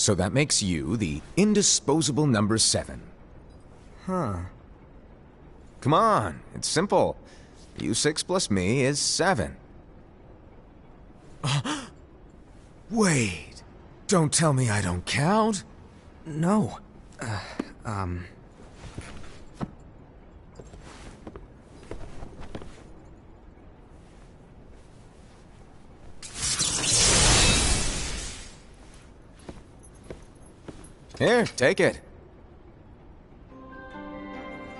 So that makes you the indisposable number 7. Huh. Come on, it's simple. You 6 plus me is 7. Wait, don't tell me I don't count. No. Here, take it.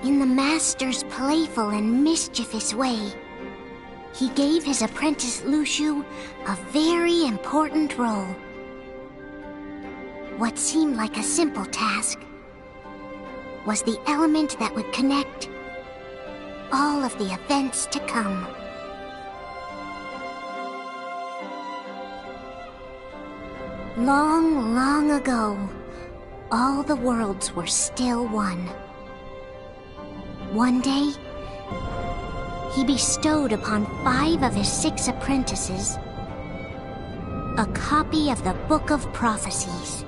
In the Master's playful and mischievous way, he gave his apprentice Luciu a very important role. What seemed like a simple task was the element that would connect all of the events to come. Long, long ago, all the worlds were still one. One day, he bestowed upon 5 of his 6 apprentices a copy of the Book of Prophecies,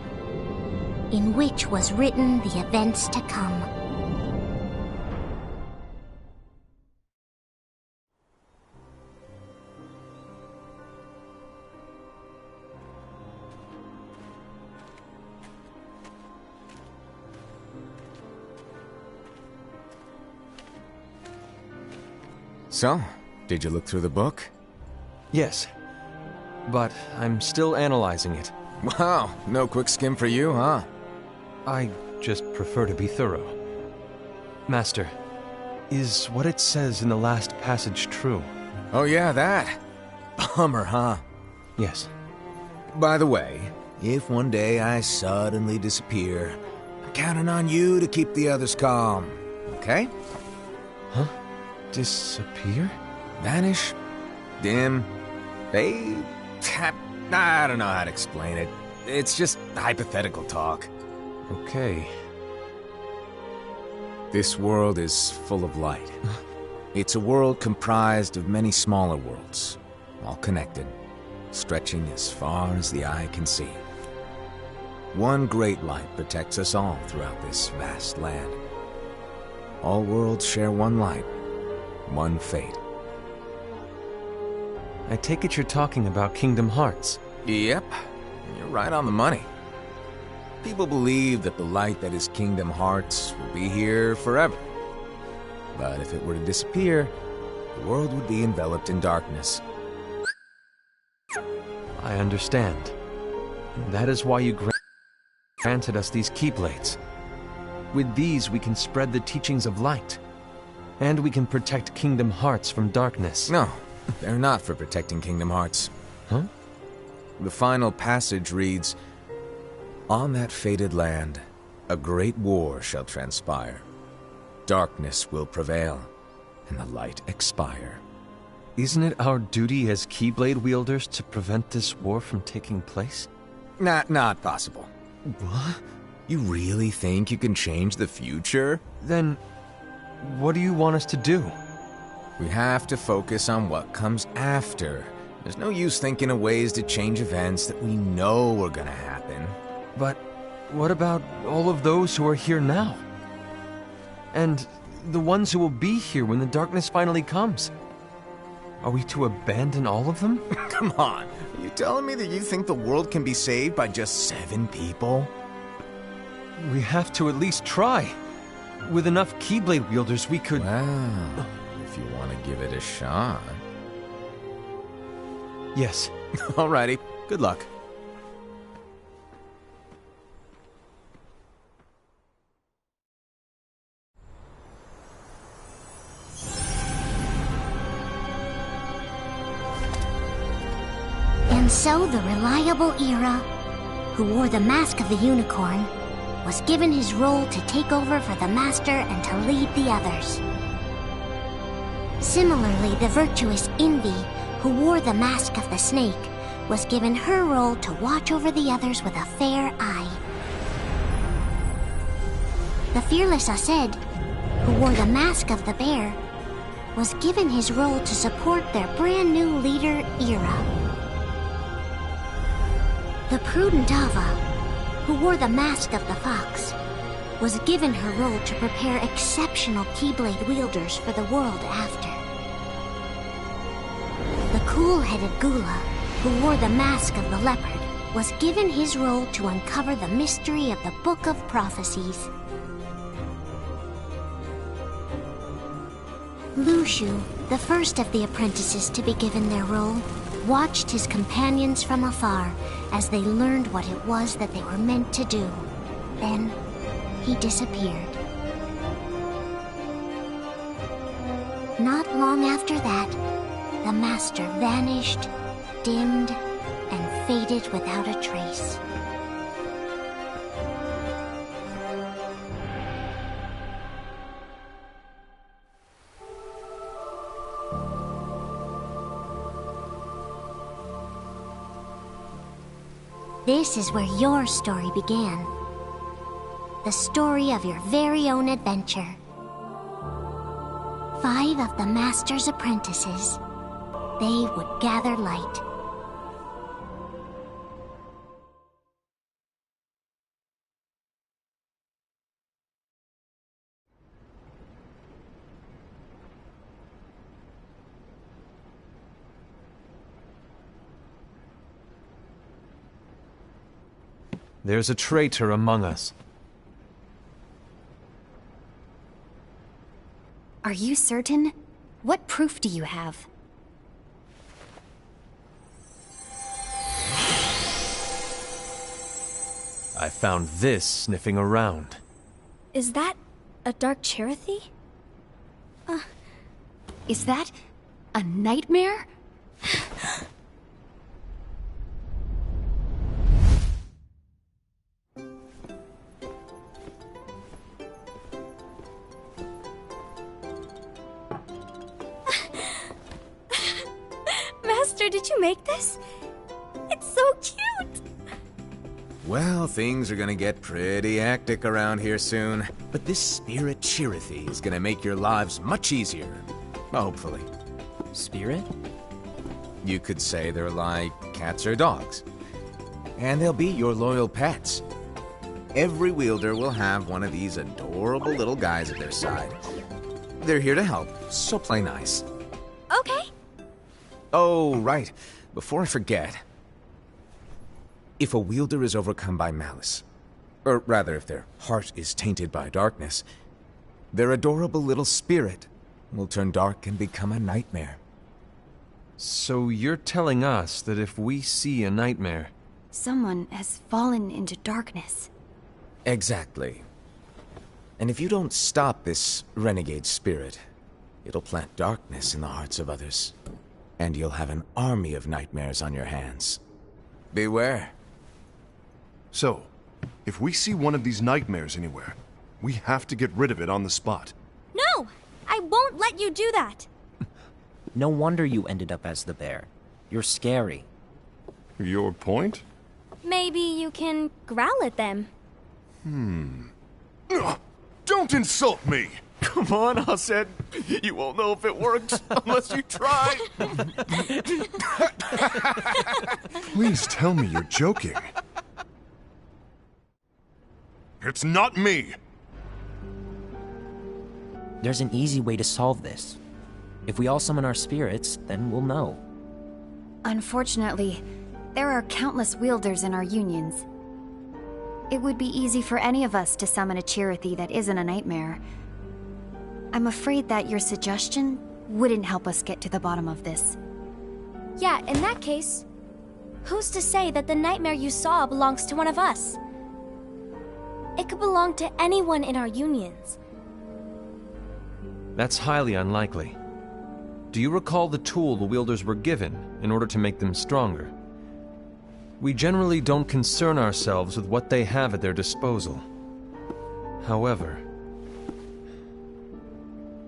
in which was written the events to come. So, did you look through the book? Yes. But I'm still analyzing it. Wow, no quick skim for you, huh? I just prefer to be thorough. Master, is what it says in the last passage true? Oh yeah, that. Bummer, huh? Yes. By the way, if one day I suddenly disappear, I'm counting on you to keep the others calm, okay? Huh? Disappear? Vanish? Dim? Fade? I don't know how to explain it. It's just hypothetical talk. Okay. This world is full of light. It's a world comprised of many smaller worlds, all connected, stretching as far as the eye can see. One great light protects us all throughout this vast land. All worlds share one light, one fate. I take it you're talking about Kingdom Hearts. Yep, you're right on the money. People believe that the light that is Kingdom Hearts will be here forever. But if it were to disappear, the world would be enveloped in darkness. I understand. And that is why you granted us these Keyblades. With these, we can spread the teachings of light. And we can protect Kingdom Hearts from darkness. No, they're not for protecting Kingdom Hearts. Huh? The final passage reads, "On that fated land, a great war shall transpire. Darkness will prevail, and the light expire." Isn't it our duty as Keyblade wielders to prevent this war from taking place? Not possible. What? You really think you can change the future? Then, what do you want us to do? We have to focus on what comes after. There's no use thinking of ways to change events that we know are gonna happen. But what about all of those who are here now? And the ones who will be here when the darkness finally comes? Are we to abandon all of them? Come on, are you telling me that you think the world can be saved by just 7 people? We have to at least try. With enough Keyblade wielders, we could... Well, if you want to give it a shot. Yes. Alrighty, good luck. And so the reliable Era, who wore the mask of the unicorn, was given his role to take over for the Master and to lead the others. Similarly, the virtuous Envy, who wore the mask of the snake, was given her role to watch over the others with a fair eye. The fearless Aced, who wore the mask of the bear, was given his role to support their brand new leader, Era. The prudent Ava, who wore the mask of the fox, was given her role to prepare exceptional Keyblade wielders for the world after. The cool-headed Gula, who wore the mask of the leopard, was given his role to uncover the mystery of the Book of Prophecies. Lushu, the first of the apprentices to be given their role, watched his companions from afar as they learned what it was that they were meant to do. Then, he disappeared. Not long after that, the master vanished, dimmed, and faded without a trace. This is where your story began. The story of your very own adventure. 5 of the Master's apprentices. They would gather light. There's a traitor among us. Are you certain? What proof do you have? I found this sniffing around. Is that a dark Cherothy? Is that a nightmare? Master, did you make this? It's so cute! Well, things are gonna get pretty hectic around here soon. But this spirit Cherothy is gonna make your lives much easier. Hopefully. Spirit? You could say they're like cats or dogs. And they'll be your loyal pets. Every wielder will have one of these adorable little guys at their side. They're here to help, so play nice. Okay. Oh, right. Before I forget. If a wielder is overcome by malice, or rather if their heart is tainted by darkness, their adorable little spirit will turn dark and become a nightmare. So you're telling us that if we see a nightmare... Someone has fallen into darkness. Exactly. And if you don't stop this renegade spirit, it'll plant darkness in the hearts of others. And you'll have an army of nightmares on your hands. Beware. So, if we see one of these nightmares anywhere, we have to get rid of it on the spot. No! I won't let you do that! No wonder you ended up as the bear. You're scary. Your point? Maybe you can growl at them. Don't insult me! Come on, Hassan. You won't know if it works unless you try. Please tell me you're joking. It's not me! There's an easy way to solve this. If we all summon our spirits, then we'll know. Unfortunately, there are countless wielders in our unions. It would be easy for any of us to summon a Cherothy that isn't a nightmare. I'm afraid that your suggestion wouldn't help us get to the bottom of this. Yeah, in that case, who's to say that the nightmare you saw belongs to one of us? It could belong to anyone in our unions. That's highly unlikely. Do you recall the tool the wielders were given in order to make them stronger? We generally don't concern ourselves with what they have at their disposal. However,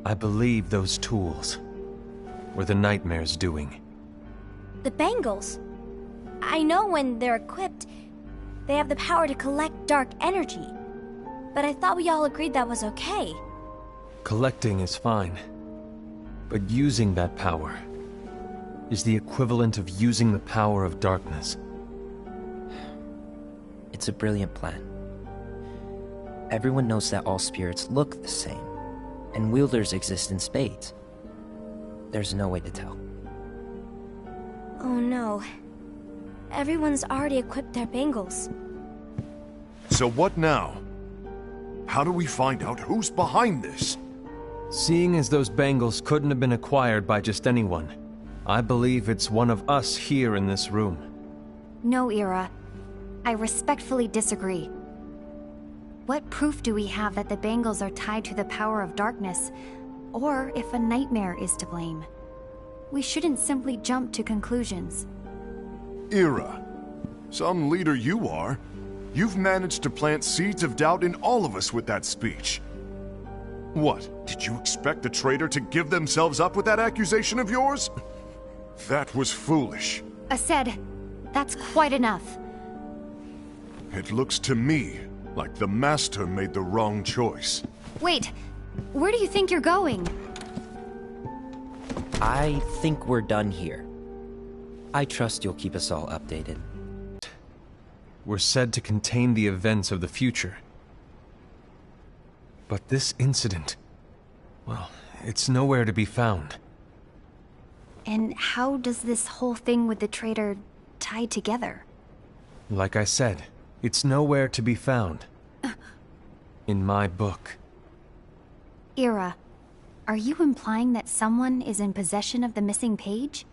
I believe those tools were the nightmare's doing. The bangles. I know when they're equipped, they have the power to collect dark energy. But I thought we all agreed that was okay. Collecting is fine, but using that power is the equivalent of using the power of darkness. It's It's a brilliant plan. Everyone knows that all spirits look the same, and wielders exist in spades. There's no way to tell. Oh no. Everyone's already equipped their bangles. So what now? How do we find out who's behind this? Seeing as those bangles couldn't have been acquired by just anyone, I believe it's one of us here in this room. No, Ira. I respectfully disagree. What proof do we have that the bangles are tied to the power of darkness, or if a nightmare is to blame? We shouldn't simply jump to conclusions. Ira, some leader you are. You've managed to plant seeds of doubt in all of us with that speech. What, did you expect the traitor to give themselves up with that accusation of yours? That was foolish. Aced, that's quite enough. It looks to me like the Master made the wrong choice. Wait, where do you think you're going? I think we're done here. I trust you'll keep us all updated. Were said to contain the events of the future. But this incident, well, it's nowhere to be found. And how does this whole thing with the traitor tie together? Like I said, it's nowhere to be found. In my book. Ira, are you implying that someone is in possession of the missing page?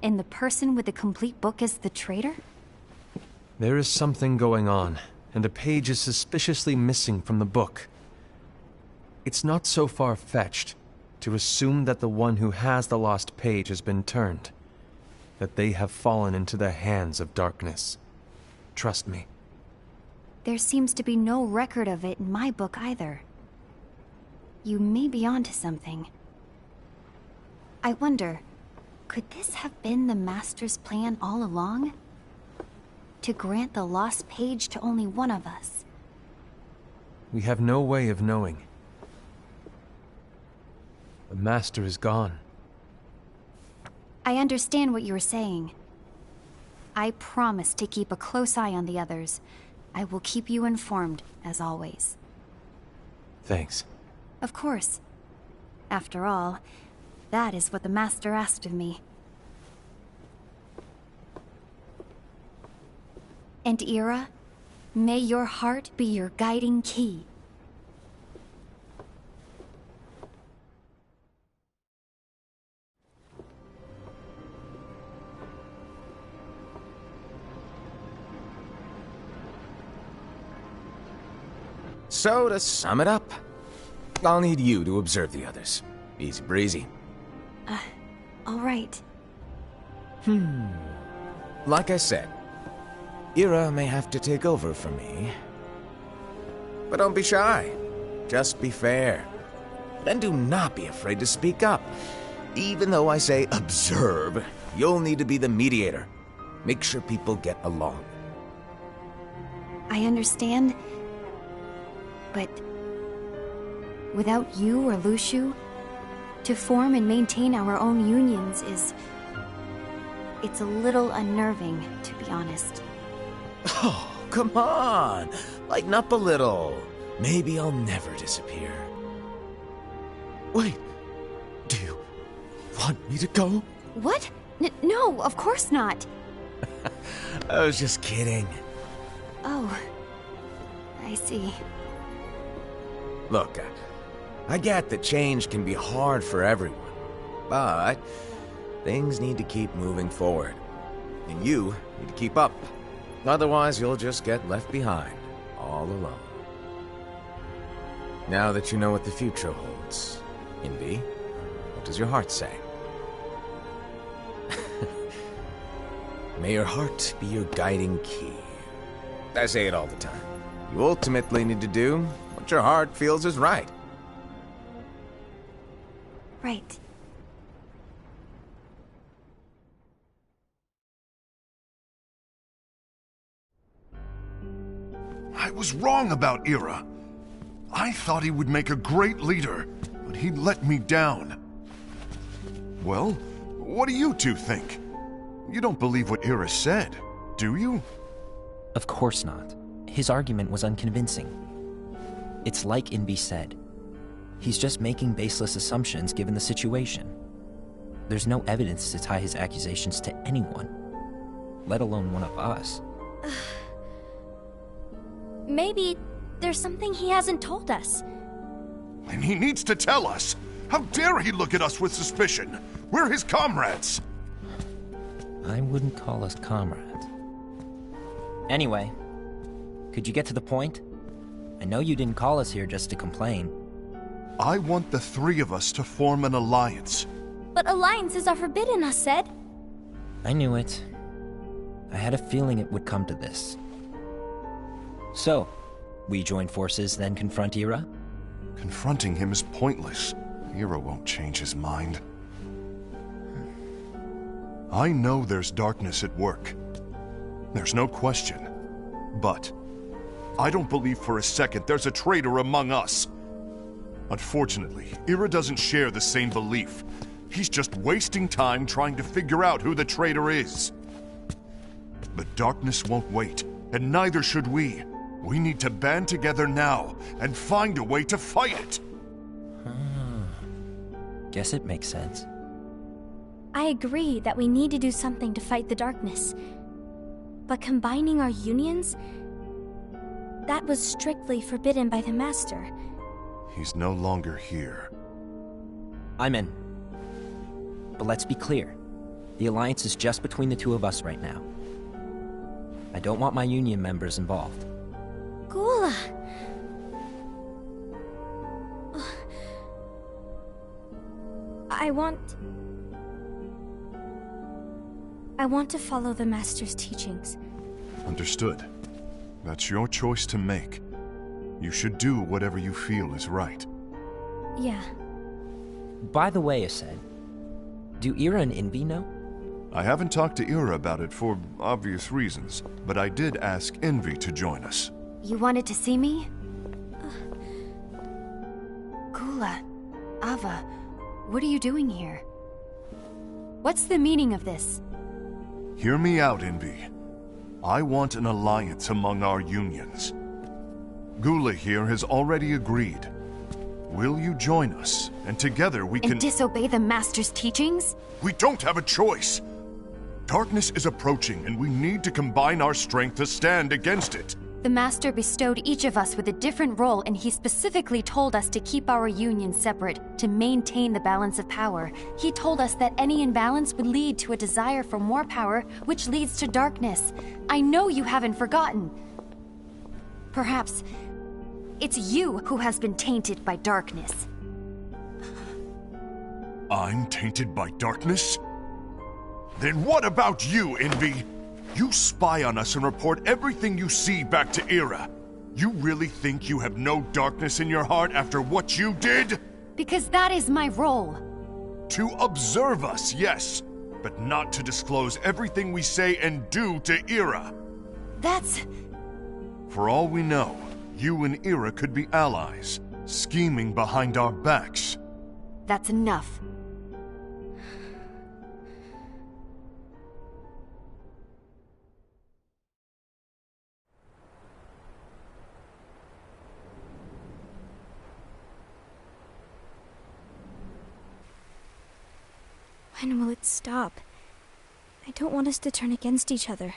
And the person with the complete book is the traitor? There is something going on, and a page is suspiciously missing from the book. It's not so far-fetched to assume that the one who has the lost page has been turned, that they have fallen into the hands of darkness. Trust me. There seems to be no record of it in my book either. You may be onto something. I wonder, could this have been the Master's plan all along? To grant the lost page to only one of us? We have no way of knowing. The Master is gone. I understand what you're saying. I promise to keep a close eye on the others. I will keep you informed, as always. Thanks. Of course. After all, that is what the Master asked of me. And Ira, may your heart be your guiding key. So, to sum it up, I'll need you to observe the others. Easy breezy. All right. Like I said, Ira may have to take over for me. But don't be shy. Just be fair. And do not be afraid to speak up. Even though I say observe, you'll need to be the mediator. Make sure people get along. I understand. But without you or Luciu, to form and maintain our own unions is... it's a little unnerving, to be honest. Oh, come on! Lighten up a little. Maybe I'll never disappear. Wait, do you want me to go? What? No, of course not. I was just kidding. Oh, I see. Look, I get that change can be hard for everyone, but things need to keep moving forward. And you need to keep up. Otherwise, you'll just get left behind, all alone. Now that you know what the future holds, Invi, what does your heart say? May your heart be your guiding key. I say it all the time. You ultimately need to do what your heart feels is right. Right. I was wrong about Ira. I thought he would make a great leader, but he let me down. Well, what do you two think? You don't believe what Ira said, do you? Of course not. his argument was unconvincing. It's like Invi said. He's just making baseless assumptions given the situation. There's no evidence to tie his accusations to anyone, let alone one of us. Maybe there's something he hasn't told us. And he needs to tell us! How dare he look at us with suspicion? We're his comrades! I wouldn't call us comrades. Anyway, could you get to the point? I know you didn't call us here just to complain. I want the three of us to form an alliance. But alliances are forbidden, us said. I knew it. I had a feeling it would come to this. So, we join forces, then confront Ira? Confronting him is pointless. Ira won't change his mind. I know there's darkness at work. There's no question. But I don't believe for a second there's a traitor among us. Unfortunately, Ira doesn't share the same belief. He's just wasting time trying to figure out who the traitor is. But darkness won't wait, and neither should we. We need to band together now and find a way to fight it. Guess it makes sense. I agree that we need to do something to fight the darkness. But combining our unions? That was strictly forbidden by the Master. He's no longer here. I'm in. But let's be clear. The alliance is just between the two of us right now. I don't want my union members involved. Gula! I want to follow the Master's teachings. Understood. That's your choice to make. You should do whatever you feel is right. Yeah. By the way, Ased, do Ira and Invi know? I haven't talked to Ira about it for obvious reasons, but I did ask Envy to join us. You wanted to see me? Gula, Ava, what are you doing here? What's the meaning of this? Hear me out, Envy. I want an alliance among our unions. Gula here has already agreed. Will you join us? And together we can— And disobey the Master's teachings? We don't have a choice! Darkness is approaching, and we need to combine our strength to stand against it. The Master bestowed each of us with a different role, and he specifically told us to keep our union separate, to maintain the balance of power. He told us that any imbalance would lead to a desire for more power, which leads to darkness. I know you haven't forgotten. Perhaps it's you who has been tainted by darkness. I'm tainted by darkness? Then what about you, Envy? You spy on us and report everything you see back to Ira. You really think you have no darkness in your heart after what you did? Because that is my role. To observe us, yes, but not to disclose everything we say and do to Ira. That's... For all we know, you and Ira could be allies, scheming behind our backs. That's enough. When will it stop? I don't want us to turn against each other.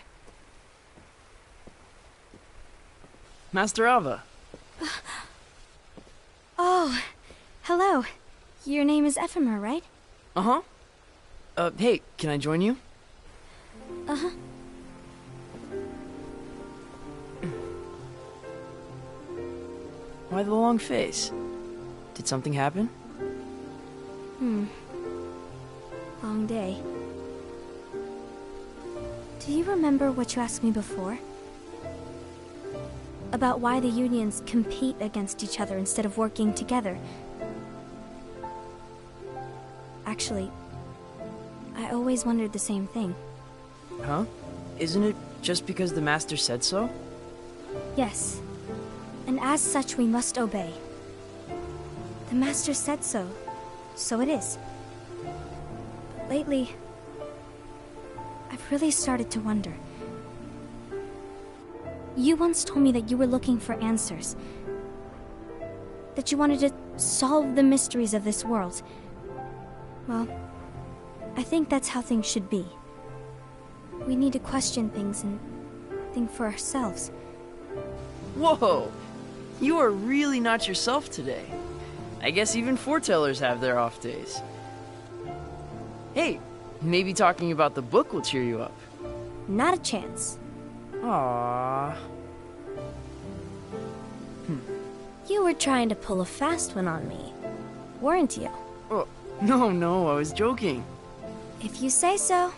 Master Ava. Oh, hello. Your name is Ephemer, right? Uh-huh. Hey, can I join you? Uh-huh. Why the long face? Did something happen? Long day. Do you remember what you asked me before? About why the unions compete against each other instead of working together. Actually, I always wondered the same thing. Huh? Isn't it just because the Master said so? Yes. And as such, we must obey. The Master said so. So it is. But lately, I've really started to wonder. You once told me that you were looking for answers. That you wanted to solve the mysteries of this world. Well, I think that's how things should be. We need to question things and think for ourselves. Whoa! You are really not yourself today. I guess even foretellers have their off days. Hey, maybe talking about the book will cheer you up. Not a chance. Aww. You were trying to pull a fast one on me, weren't you? Oh, no, I was joking. If you say so.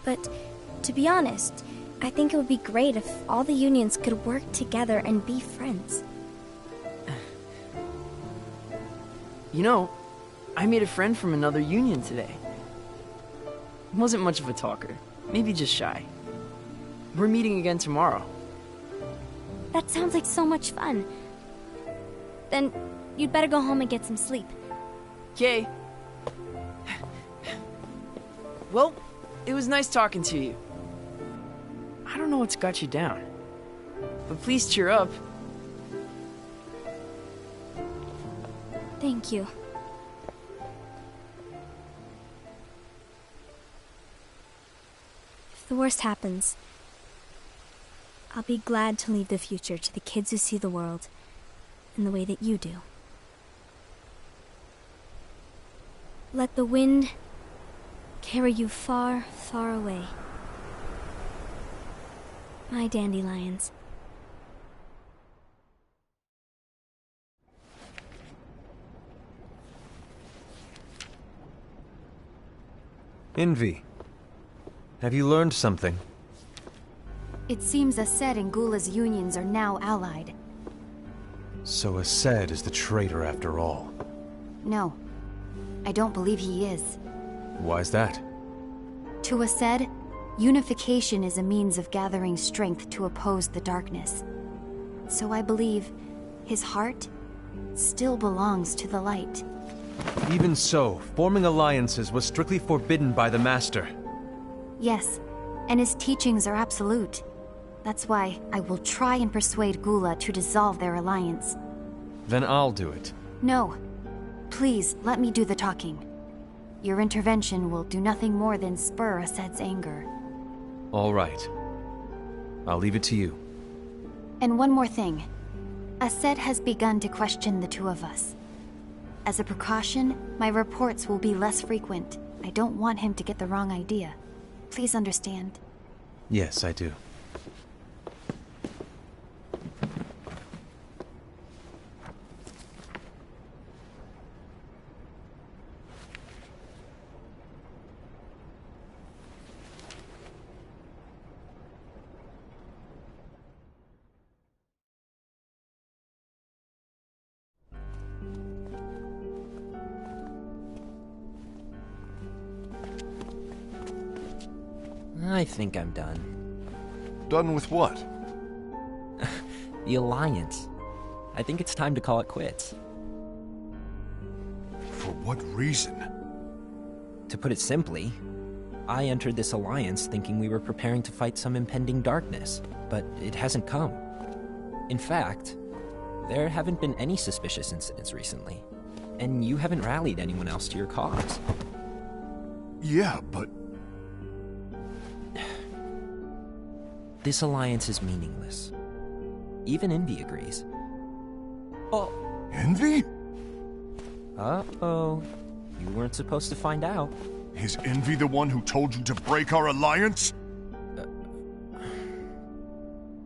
But, to be honest, I think it would be great if all the unions could work together and be friends. You know, I made a friend from another union today. Wasn't much of a talker, maybe just shy. We're meeting again tomorrow. That sounds like so much fun. Then, you'd better go home and get some sleep. Okay. Well, it was nice talking to you. I don't know what's got you down, but please cheer up. Thank you. If the worst happens, I'll be glad to leave the future to the kids who see the world in the way that you do. Let the wind carry you far, far away. My dandelions. Envy. Have you learned something? It seems Ased and Gula's unions are now allied. So Ased is the traitor after all. No, I don't believe he is. Why's that? To Ased, unification is a means of gathering strength to oppose the darkness. So I believe his heart still belongs to the light. Even so, forming alliances was strictly forbidden by the Master. Yes, and his teachings are absolute. That's why I will try and persuade Gula to dissolve their alliance. Then I'll do it. No. Please, let me do the talking. Your intervention will do nothing more than spur Ased's anger. All right. I'll leave it to you. And one more thing. Ased has begun to question the two of us. As a precaution, my reports will be less frequent. I don't want him to get the wrong idea. Please understand. Yes, I do. I think I'm done. Done with what? The Alliance. I think it's time to call it quits. For what reason? To put it simply, I entered this alliance thinking we were preparing to fight some impending darkness, but it hasn't come. In fact, there haven't been any suspicious incidents recently, and you haven't rallied anyone else to your cause. Yeah, but... This alliance is meaningless. Even Envy agrees. Oh. Envy? Uh-oh. You weren't supposed to find out. Is Envy the one who told you to break our alliance?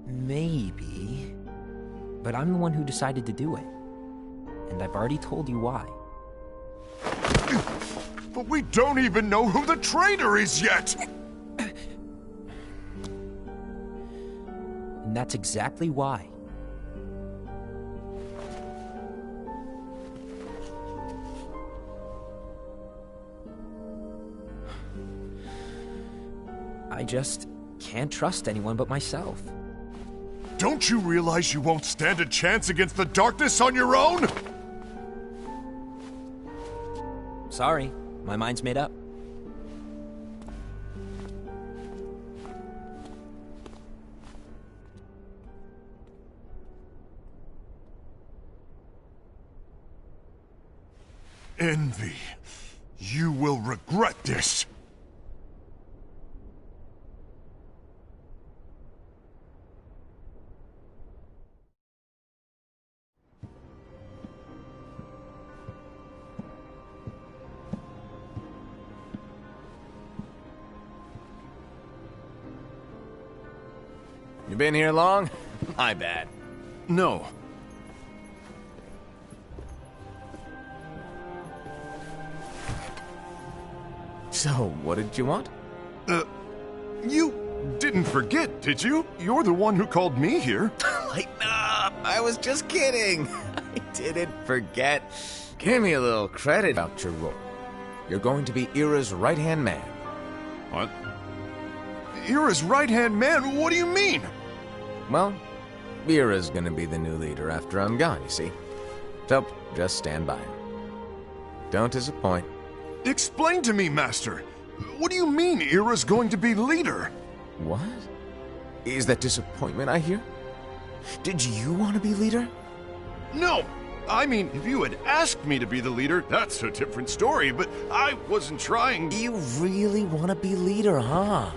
Maybe. But I'm the one who decided to do it. And I've already told you why. But we don't even know who the traitor is yet! And that's exactly why. I just can't trust anyone but myself. Don't you realize you won't stand a chance against the darkness on your own? Sorry, my mind's made up. Envy. You will regret this. You been here long? My bad. No. So, what did you want? You didn't forget, did you? You're the one who called me here. Lighten up! I was just kidding. I didn't forget. Give me a little credit about your role. You're going to be Ira's right-hand man. What? Ira's right-hand man? What do you mean? Well, Ira's gonna be the new leader after I'm gone, you see. So, just stand by. Don't disappoint. Explain to me, Master. What do you mean Ira's going to be leader? What? Is that disappointment I hear? Did you want to be leader? No! I mean, if you had asked me to be the leader, that's a different story, but I wasn't trying. You really want to be leader, huh?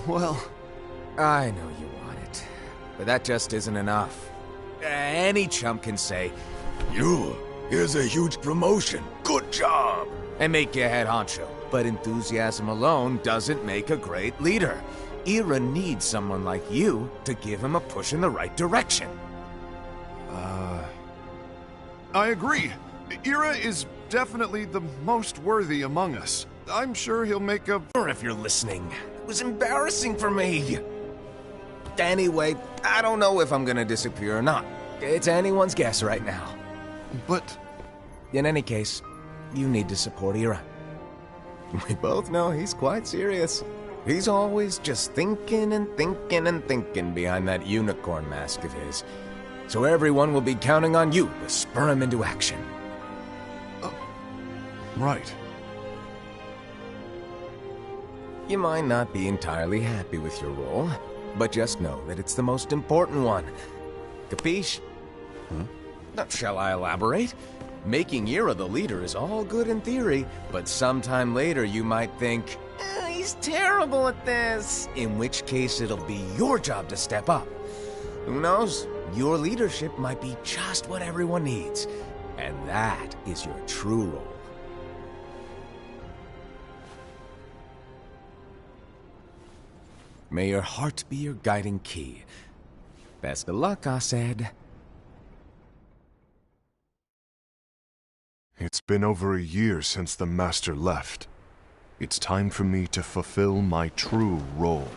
Well... I know you want it, but that just isn't enough. Any chump can say, here's a huge promotion, good job, and make you head honcho. But enthusiasm alone doesn't make a great leader. Ira needs someone like you to give him a push in the right direction. I agree. Ira is definitely the most worthy among us. I'm sure he'll make a... If you're listening, it was embarrassing for me. Anyway, I don't know if I'm gonna disappear or not. It's anyone's guess right now. But... In any case, you need to support Ira. We both know he's quite serious. He's always just thinking and thinking and thinking behind that unicorn mask of his. So everyone will be counting on you to spur him into action. Right. You might not be entirely happy with your role, but just know that it's the most important one. Capiche? Shall I elaborate? Making Ira the leader is all good in theory, but sometime later you might think, he's terrible at this, in which case it'll be your job to step up. Who knows? Your leadership might be just what everyone needs, and that is your true role. May your heart be your guiding key. Best of luck, I said. It's been over a year since the Master left. It's time for me to fulfill my true role.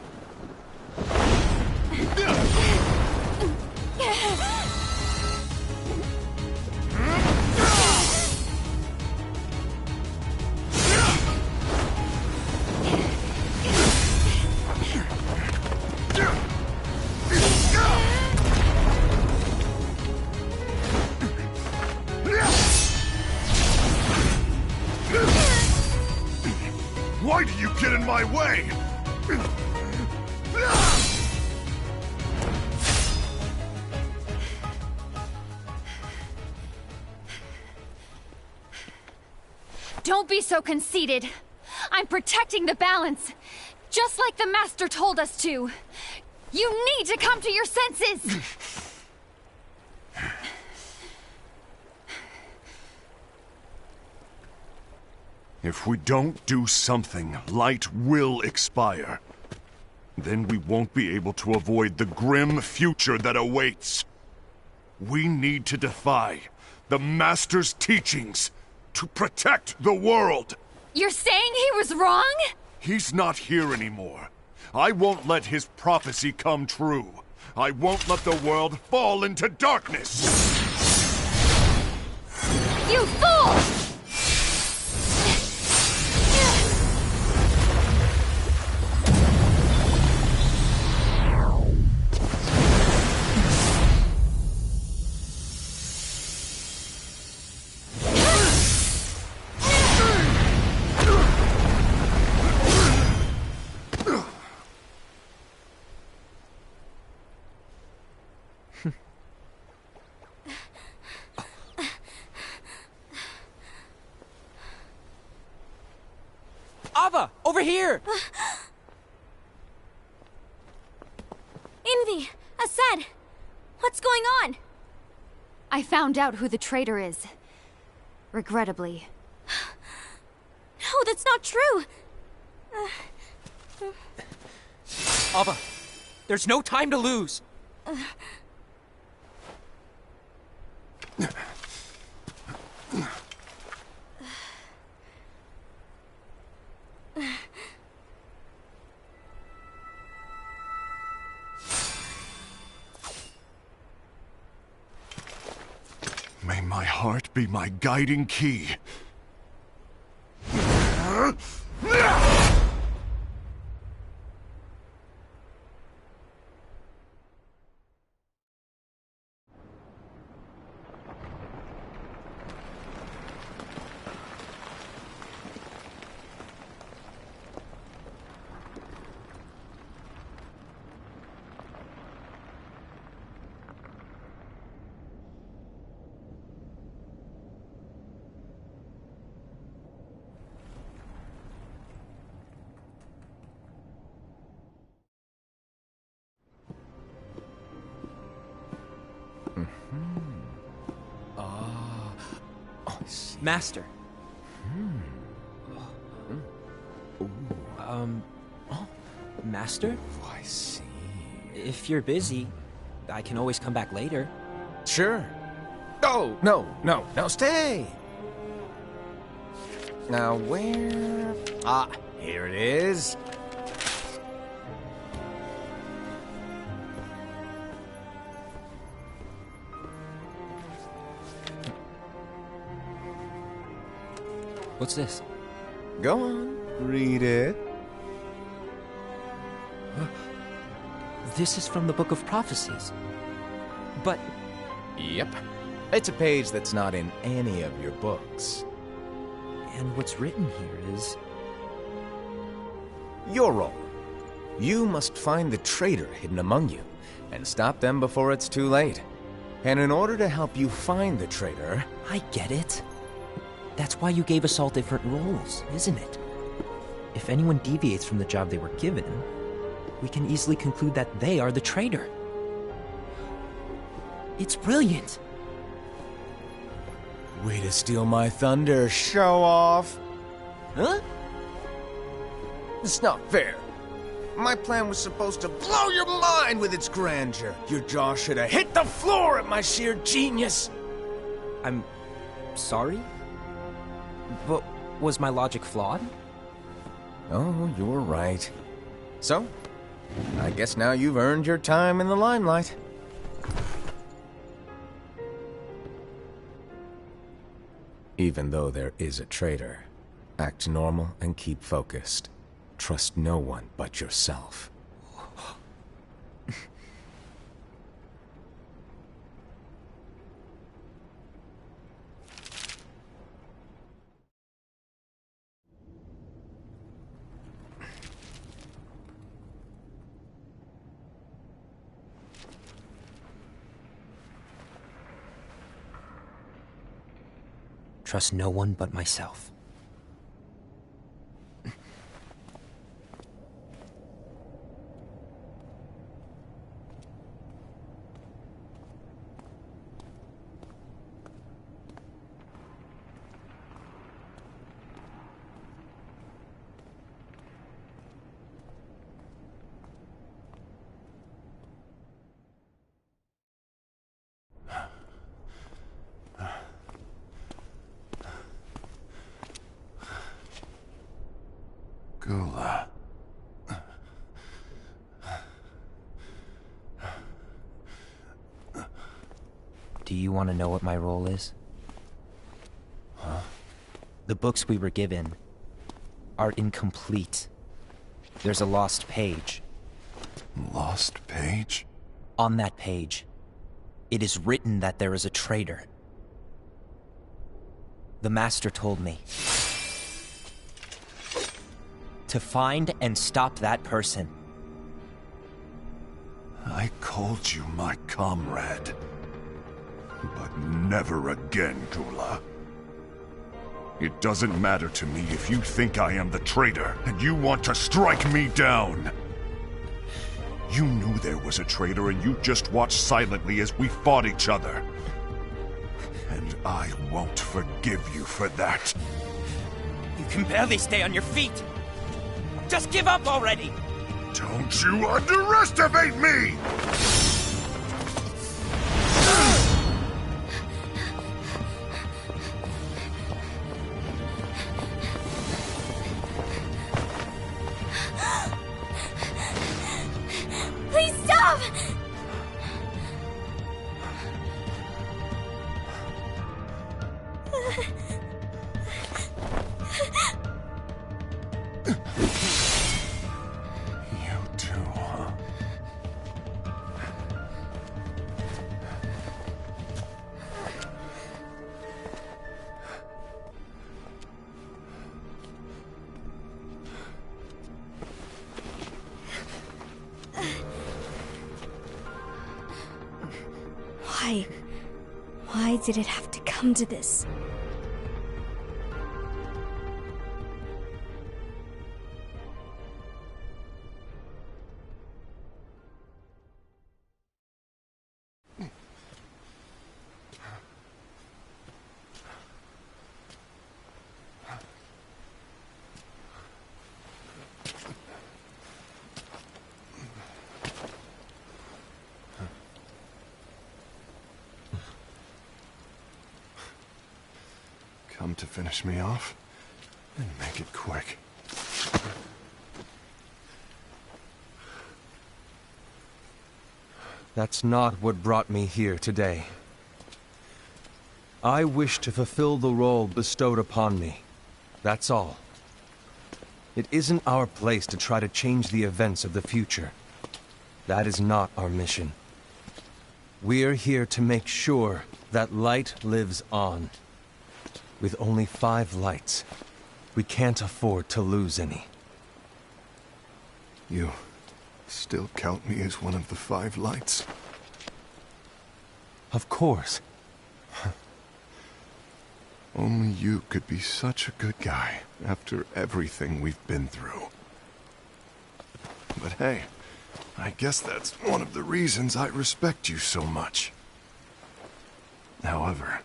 Why do you get in my way? Don't be so conceited. I'm protecting the balance, just like the Master told us to. You need to come to your senses! If we don't do something, light will expire. Then we won't be able to avoid the grim future that awaits. We need to defy the Master's teachings to protect the world. You're saying he was wrong? He's not here anymore. I won't let his prophecy come true. I won't let the world fall into darkness. You fool! Ava! Over here! Envy! Ased! What's going on? I found out who the traitor is. Regrettably. No, that's not true! Ava, there's no time to lose! May my heart be my guiding key. Master. Master? Oh, I see. If you're busy, I can always come back later. Sure. Oh, no, stay! Now, where... Ah, here it is. What's this? Go on, read it. This is from the Book of Prophecies. But Yep. It's a page that's not in any of your books. and what's written here is... Your role. You must find the traitor hidden among you, and stop them before it's too late. And in order to help you find the traitor... I get it. That's why you gave us all different roles, isn't it? If anyone deviates from the job they were given, we can easily conclude that they are the traitor. It's brilliant. Way to steal my thunder, show off! Huh? It's not fair. My plan was supposed to blow your mind with its grandeur. Your jaw should have hit the floor at my sheer genius. I'm sorry? But was my logic flawed? Oh, you're right. So, I guess now you've earned your time in the limelight. Even though there is a traitor, act normal and keep focused. Trust no one but yourself. Trust no one but myself. Gula. Do you want to know what my role is? Huh? The books we were given are incomplete. There's a lost page. Lost page? On that page, it is written that there is a traitor. The Master told me to find and stop that person. I called you my comrade. But never again, Gula. It doesn't matter to me if you think I am the traitor, and you want to strike me down. You knew there was a traitor, and you just watched silently as we fought each other. And I won't forgive you for that. You can barely stay on your feet. Just give up already! Don't you underestimate me! Please stop! You too, huh? Why? Why did it have to come to this? Come to finish me off? And make it quick. That's not what brought me here today. I wish to fulfill the role bestowed upon me. That's all. It isn't our place to try to change the events of the future. That is not our mission. We're here to make sure that light lives on. With only 5 lights, we can't afford to lose any. You still count me as one of the 5 lights? Of course. Only you could be such a good guy after everything we've been through. But hey, I guess that's one of the reasons I respect you so much. However,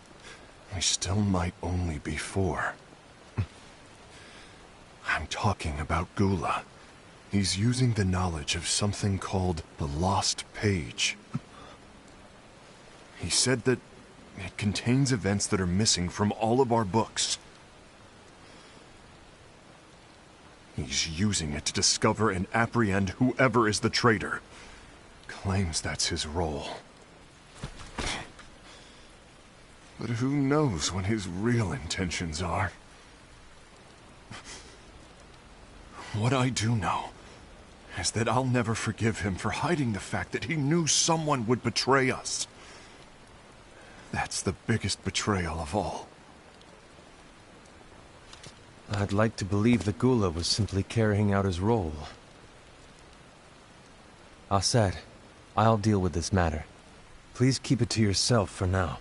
we still might only be 4. I'm talking about Gula. He's using the knowledge of something called the Lost Page. He said that it contains events that are missing from all of our books. He's using it to discover and apprehend whoever is the traitor. Claims that's his role. But who knows what his real intentions are? What I do know is that I'll never forgive him for hiding the fact that he knew someone would betray us. That's the biggest betrayal of all. I'd like to believe that Gula was simply carrying out his role. Aset, I'll deal with this matter. Please keep it to yourself for now.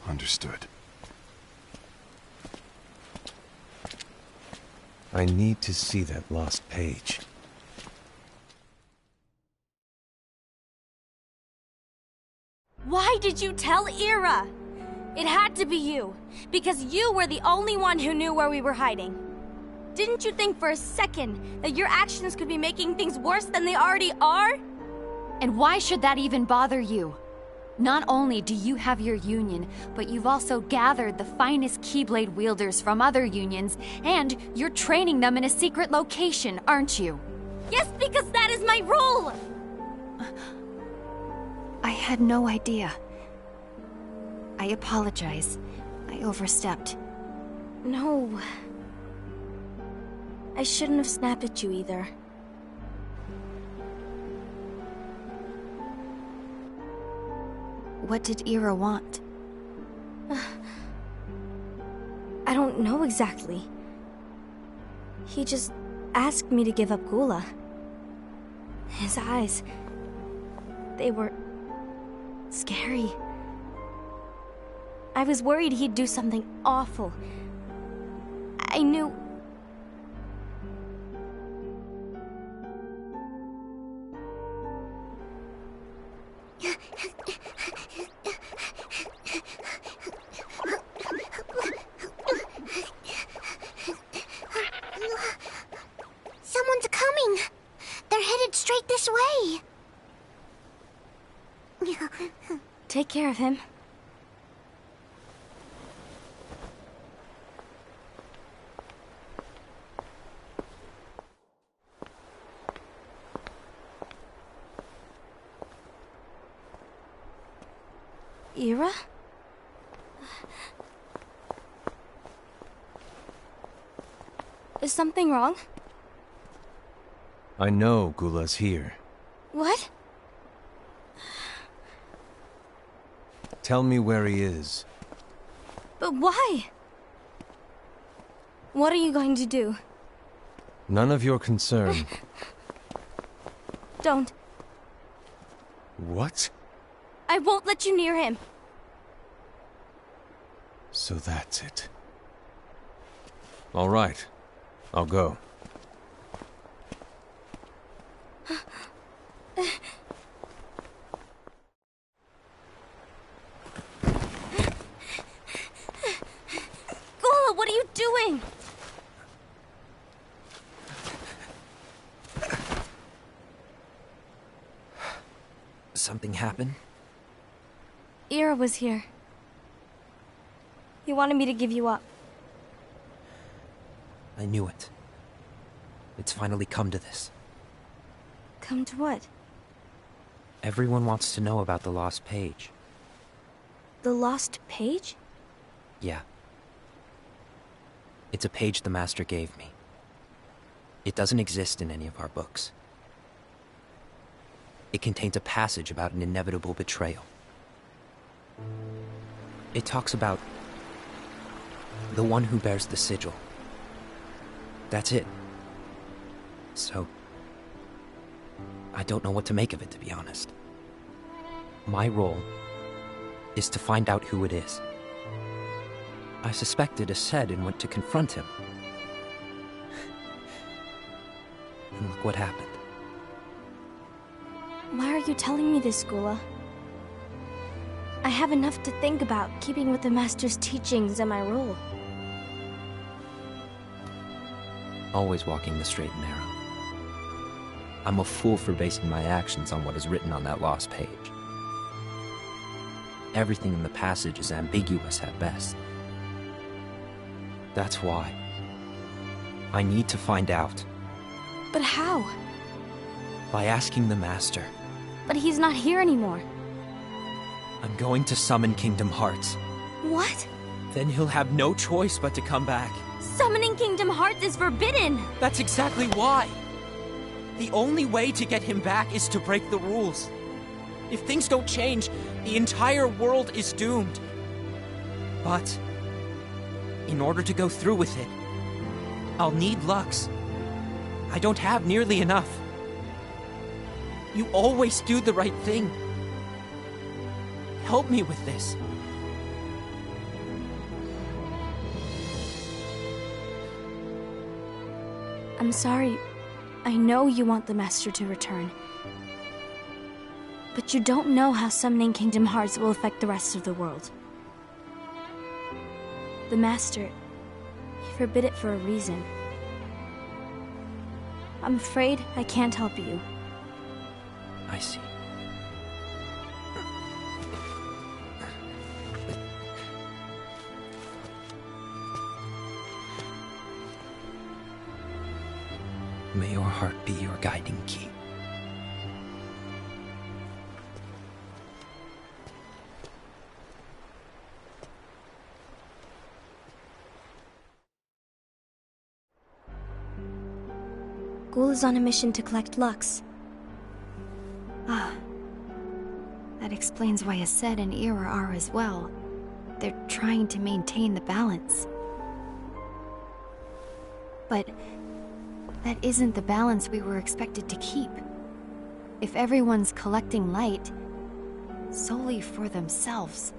Understood. I need to see that lost page. Why did you tell Ira? It had to be you, because you were the only one who knew where we were hiding. Didn't you think for a second that your actions could be making things worse than they already are? And why should that even bother you? Not only do you have your union, but you've also gathered the finest Keyblade wielders from other unions, and you're training them in a secret location, aren't you? Yes, because that is my role! I had no idea. I apologize. I overstepped. No. I shouldn't have snapped at you either. What did Ira want? I don't know exactly. He just asked me to give up Gula. His eyes... they were... scary. I was worried he'd do something awful, I knew... Someone's coming! They're headed straight this way! Take care of him. Ira? Is something wrong? I know Gula's here. What? Tell me where he is. But why? What are you going to do? None of your concern. Don't. What? I won't let you near him. So that's it. All right. I'll go. Gula, what are you doing? Something happened? Ira was here. He wanted me to give you up. I knew it. It's finally come to this. Come to what? Everyone wants to know about the lost page. The lost page? Yeah. It's a page the Master gave me. It doesn't exist in any of our books. It contains a passage about an inevitable betrayal. It talks about the one who bears the sigil. That's it. So, I don't know what to make of it, to be honest. My role is to find out who it is. I suspected Ased and went to confront him. And look what happened. Why are you telling me this, Gula? I have enough to think about, keeping with the Master's teachings and my role. Always walking the straight and narrow. I'm a fool for basing my actions on what is written on that lost page. Everything in the passage is ambiguous at best. That's why I need to find out. But how? By asking the Master. But he's not here anymore. I'm going to summon Kingdom Hearts. What? Then he'll have no choice but to come back. Summoning Kingdom Hearts is forbidden! That's exactly why! The only way to get him back is to break the rules. If things don't change, the entire world is doomed. But, in order to go through with it, I'll need Lux. I don't have nearly enough. You always do the right thing. Help me with this. I'm sorry. I know you want the Master to return. But you don't know how summoning Kingdom Hearts will affect the rest of the world. The Master, he forbid it for a reason. I'm afraid I can't help you. I see. May your heart be your guiding key. Ghoul is on a mission to collect Lux. Ah. That explains why Ased and Ira are as well. They're trying to maintain the balance. But that isn't the balance we were expected to keep. If everyone's collecting light solely for themselves,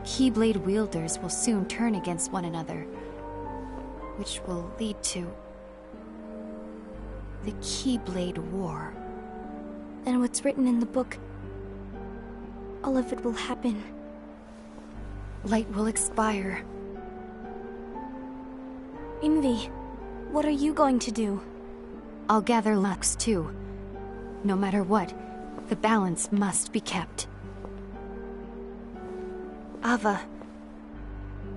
Keyblade wielders will soon turn against one another. which will lead to the Keyblade War. And what's written in the book, all of it will happen. Light will expire. Envy, what are you going to do? I'll gather Lux too. No matter what, the balance must be kept. Ava,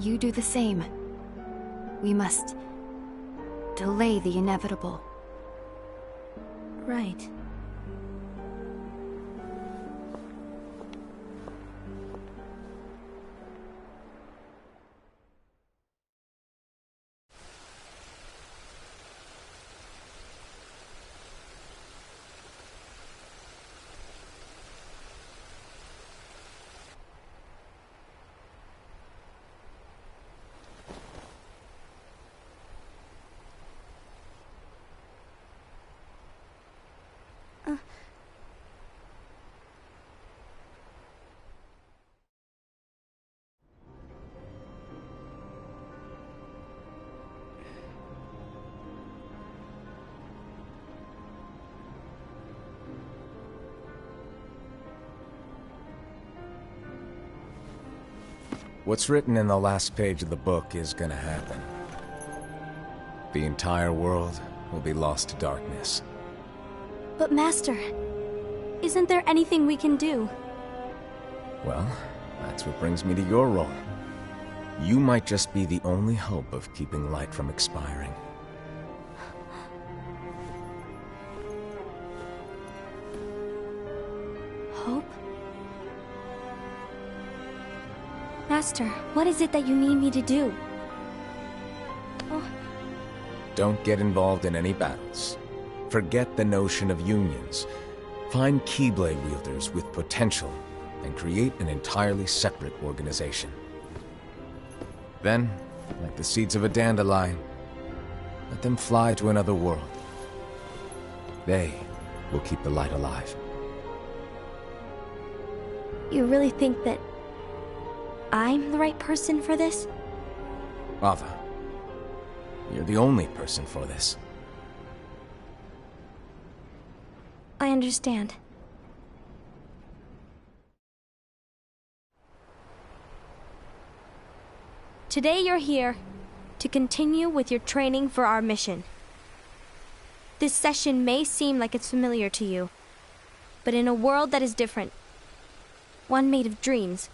you do the same. We must delay the inevitable. Right. What's written in the last page of the book is gonna happen. The entire world will be lost to darkness. But Master, isn't there anything we can do? Well, that's what brings me to your role. You might just be the only hope of keeping light from expiring. Hope? Master, what is it that you need me to do? Don't get involved in any battles. Forget the notion of unions. Find Keyblade wielders with potential and create an entirely separate organization. Then, like the seeds of a dandelion, let them fly to another world. They will keep the light alive. You really think that I'm the right person for this? Ava, you're the only person for this. I understand. Today you're here to continue with your training for our mission. This session may seem like it's familiar to you, but in a world that is different, one made of dreams,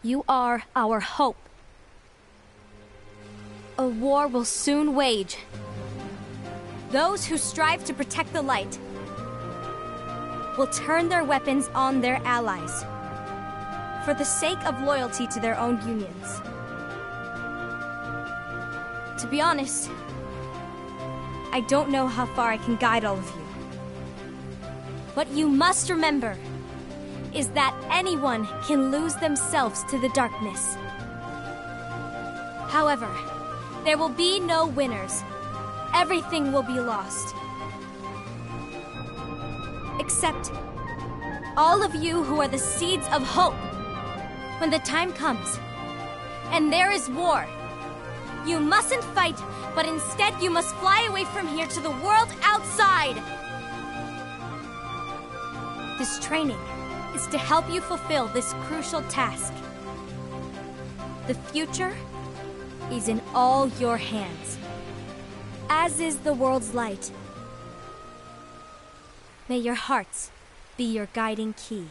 you are our hope. A war will soon wage. Those who strive to protect the light will turn their weapons on their allies for the sake of loyalty to their own unions. To be honest, I don't know how far I can guide all of you. What you must remember is that anyone can lose themselves to the darkness. However, there will be no winners. Everything will be lost. Except all of you who are the seeds of hope. When the time comes, and there is war, you mustn't fight, but instead you must fly away from here to the world outside. This training is to help you fulfill this crucial task. The future is in all your hands, as is the world's light. May your hearts be your guiding key.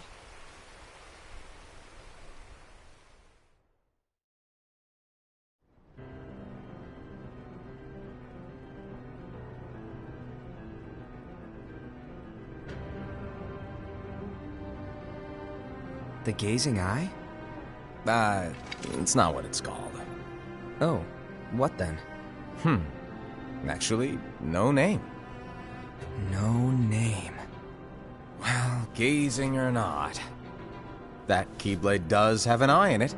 The gazing eye? It's not what it's called. Oh, what then? Actually, no name. No name. Well, gazing or not, that Keyblade does have an eye in it.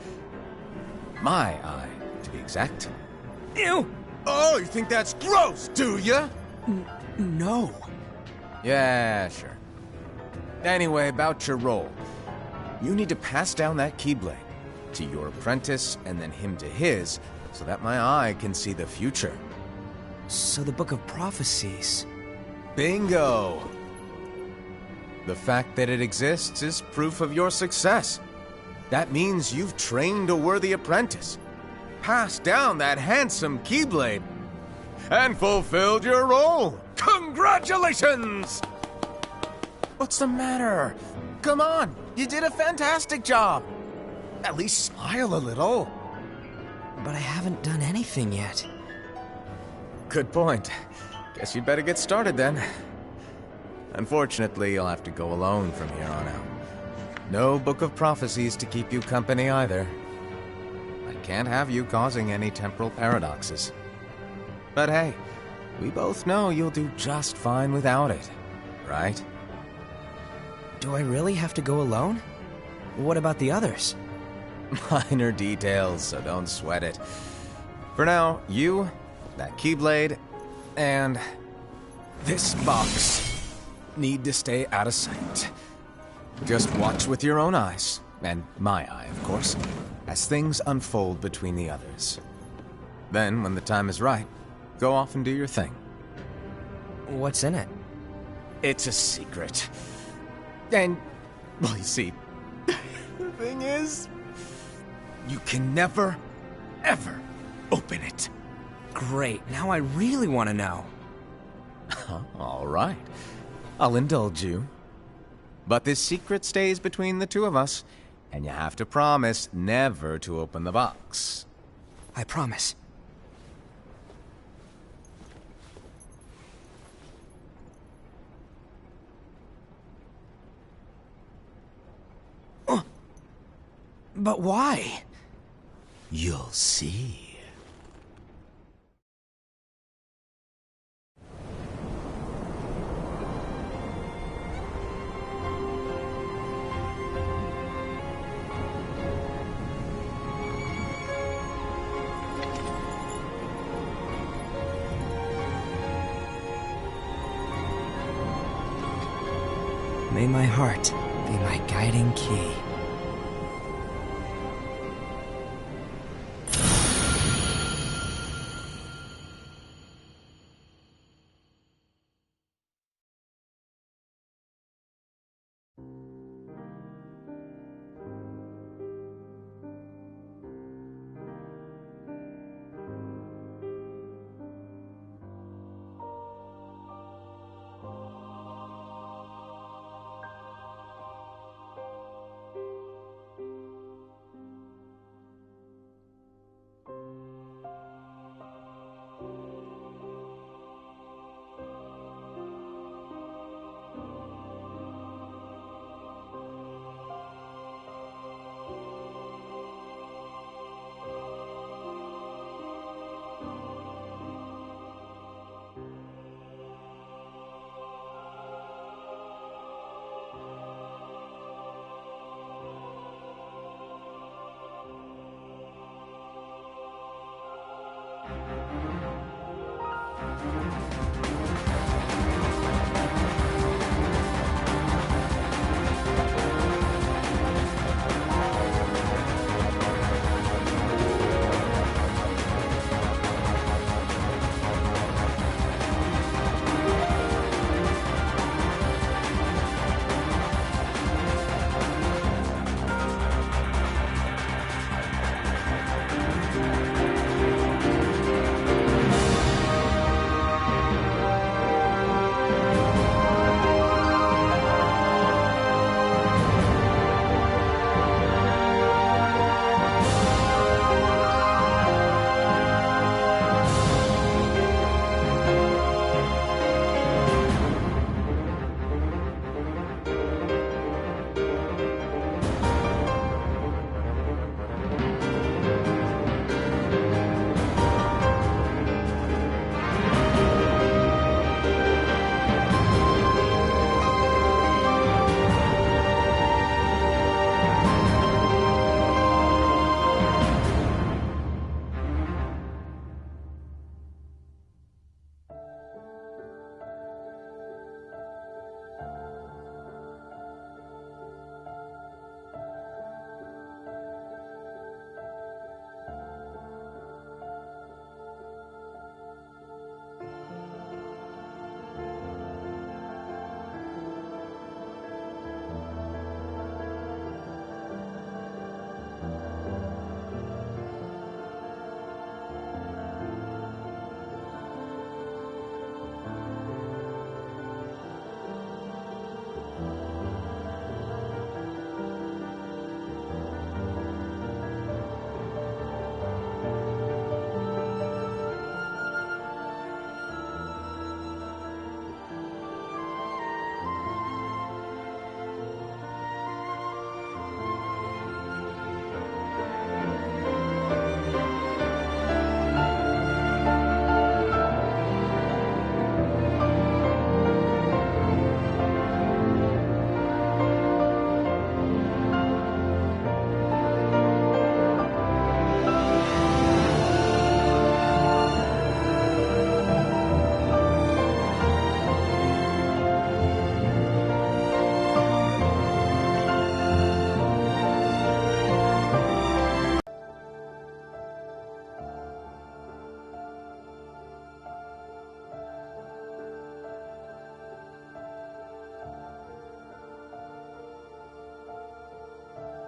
My eye, to be exact. Ew! Oh, you think that's gross, do ya? No. Yeah, sure. Anyway, about your role. You need to pass down that Keyblade to your apprentice and then him to his, so that my eye can see the future. So the Book of Prophecies... Bingo! The fact that it exists is proof of your success. That means you've trained a worthy apprentice, passed down that handsome Keyblade, and fulfilled your role. Congratulations! What's the matter? Come on, you did a fantastic job. At least smile a little. But I haven't done anything yet. Good point. Guess you'd better get started then. Unfortunately, you'll have to go alone from here on out. No Book of Prophecies to keep you company either. I can't have you causing any temporal paradoxes. But hey, we both know you'll do just fine without it, right? Do I really have to go alone? What about the others? Minor details, so don't sweat it. For now, you, that Keyblade, and this box need to stay out of sight. Just watch with your own eyes, and my eye, of course, as things unfold between the others. Then, when the time is right, go off and do your thing. What's in it? It's a secret. And, well, you see, the thing is, you can never, ever open it. Great, now I really want to know. All right. I'll indulge you. But this secret stays between the two of us, and you have to promise never to open the box. I promise. But why? You'll see. May my heart be my guiding key.